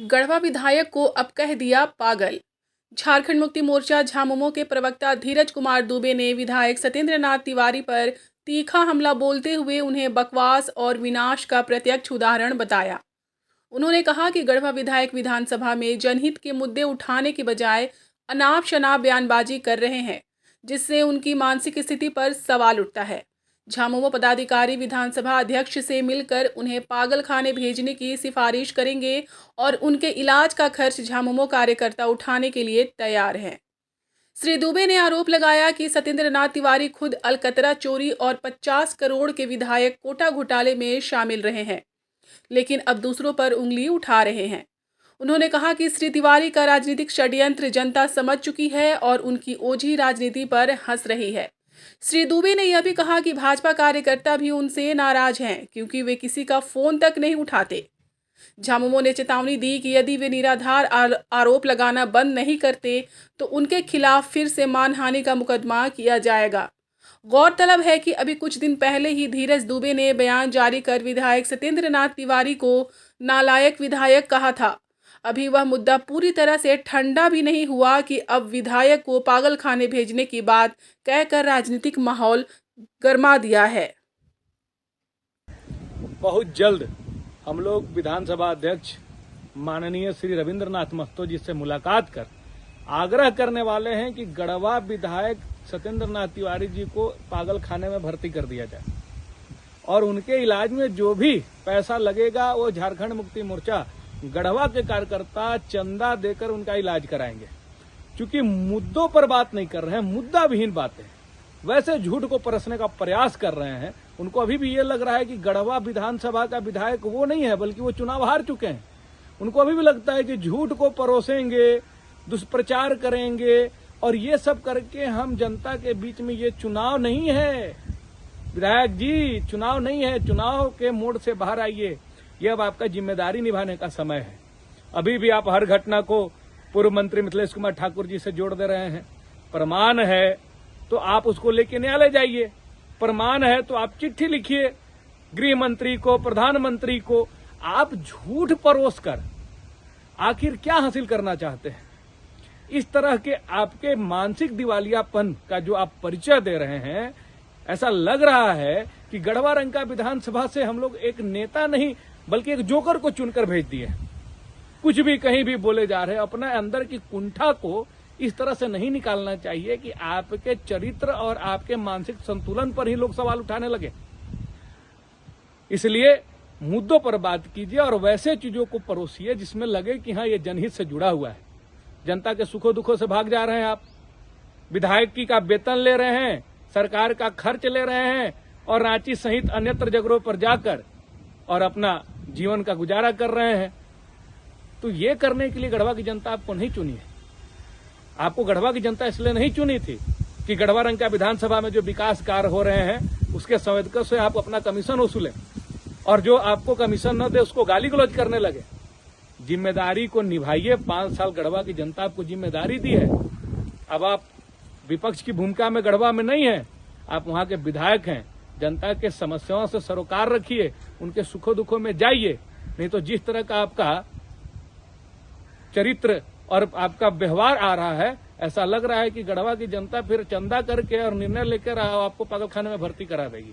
गढ़वा विधायक को अब कह दिया पागल। झारखंड मुक्ति मोर्चा झामुमो के प्रवक्ता धीरज कुमार दुबे ने विधायक सत्येंद्र नाथ तिवारी पर तीखा हमला बोलते हुए उन्हें बकवास और विनाश का प्रत्यक्ष उदाहरण बताया। उन्होंने कहा कि गढ़वा विधायक विधानसभा में जनहित के मुद्दे उठाने के बजाय अनाप शनाप बयानबाजी कर रहे हैं, जिससे उनकी मानसिक स्थिति पर सवाल उठता है। झामुमो पदाधिकारी विधानसभा अध्यक्ष से मिलकर उन्हें पागल खाने भेजने की सिफारिश करेंगे और उनके इलाज का खर्च झामुमो कार्यकर्ता उठाने के लिए तैयार हैं। श्री दुबे ने आरोप लगाया कि सत्येंद्र नाथ तिवारी खुद अलकतरा चोरी और 50 करोड़ के विधायक कोटा घोटाले में शामिल रहे हैं, लेकिन अब दूसरों पर उंगली उठा रहे हैं। उन्होंने कहा कि श्री तिवारी का राजनीतिक षड्यंत्र जनता समझ चुकी है और उनकी ओझी राजनीति पर हंस रही है। श्री दुबे ने यह भी कहा कि भाजपा कार्यकर्ता भी उनसे नाराज हैं, क्योंकि वे किसी का फोन तक नहीं उठाते। झामुमो ने चेतावनी दी कि यदि वे निराधार आरोप लगाना बंद नहीं करते तो उनके खिलाफ फिर से मानहानि का मुकदमा किया जाएगा। गौरतलब है कि अभी कुछ दिन पहले ही धीरज दुबे ने बयान जारी कर विधायक सत्येंद्र नाथ तिवारी को नालायक विधायक कहा था। अभी वह मुद्दा पूरी तरह से ठंडा भी नहीं हुआ कि अब विधायक को पागल खाने भेजने की बात कहकर राजनीतिक माहौल गर्मा दिया है। बहुत जल्द हम लोग विधानसभा अध्यक्ष माननीय श्री रविंद्रनाथ महतो जी से मुलाकात कर आग्रह करने वाले हैं कि गढ़वा विधायक सत्येंद्र नाथ तिवारी जी को पागल खाने में भर्ती कर दिया जाए और उनके इलाज में जो भी पैसा लगेगा वो झारखंड मुक्ति मोर्चा गढ़वा के कार्यकर्ता चंदा देकर उनका इलाज कराएंगे। क्योंकि मुद्दों पर बात नहीं कर रहे हैं, मुद्दा विहीन बातें वैसे झूठ को परसने का प्रयास कर रहे हैं। उनको अभी भी ये लग रहा है कि गढ़वा विधानसभा का विधायक वो नहीं है, बल्कि वो चुनाव हार चुके हैं। उनको अभी भी लगता है कि झूठ को परोसेंगे, दुष्प्रचार करेंगे और ये सब करके हम जनता के बीच में, ये चुनाव नहीं है विधायक जी, चुनाव नहीं है। चुनाव के मोड से बाहर आइए, यह अब आपका जिम्मेदारी निभाने का समय है। अभी भी आप हर घटना को पूर्व मंत्री मिथिलेश कुमार ठाकुर जी से जोड़ दे रहे हैं। प्रमाण है तो आप उसको लेके न्यायालय जाइए, प्रमाण है तो आप चिट्ठी लिखिए गृह मंत्री को, प्रधानमंत्री को। आप झूठ परोस कर आखिर क्या हासिल करना चाहते हैं? इस तरह के आपके मानसिक दिवालियापन का जो आप परिचय दे रहे हैं, ऐसा लग रहा है कि गढ़वा रंका विधानसभा से हम लोग एक नेता नहीं बल्कि एक जोकर को चुनकर भेज दिए। कुछ भी कहीं भी बोले जा रहे हैं। अपने अंदर की कुंठा को इस तरह से नहीं निकालना चाहिए कि आपके चरित्र और आपके मानसिक संतुलन पर ही लोग सवाल उठाने लगे। इसलिए मुद्दों पर बात कीजिए और वैसे चीजों को परोसिए जिसमें लगे कि हाँ, ये जनहित से जुड़ा हुआ है। जनता के सुखों दुखों से भाग जा रहे हैं आप, विधायकी का वेतन ले रहे हैं, सरकार का खर्च ले रहे हैं और रांची सहित अन्यत्र जगहों पर जाकर और अपना जीवन का गुजारा कर रहे हैं। तो ये करने के लिए गढ़वा की जनता आपको नहीं चुनी है। आपको गढ़वा की जनता इसलिए नहीं चुनी थी कि गढ़वा रंका विधानसभा में जो विकास कार्य हो रहे हैं उसके संवेदकों से आप अपना कमीशन वसूलें और जो आपको कमीशन न दे उसको गाली गलौज करने लगे। जिम्मेदारी को निभाइए। 5 साल गढ़वा की जनता आपको जिम्मेदारी दी है। अब आप विपक्ष की भूमिका में गढ़वा में नहीं है, आप वहां के विधायक हैं। जनता के समस्याओं से सरोकार रखिए, उनके सुखों दुखों में जाइए। नहीं तो जिस तरह का आपका चरित्र और आपका व्यवहार आ रहा है, ऐसा लग रहा है कि गढ़वा की जनता फिर चंदा करके और निर्णय लेकर आपको पागलखाने में भर्ती करा देगी।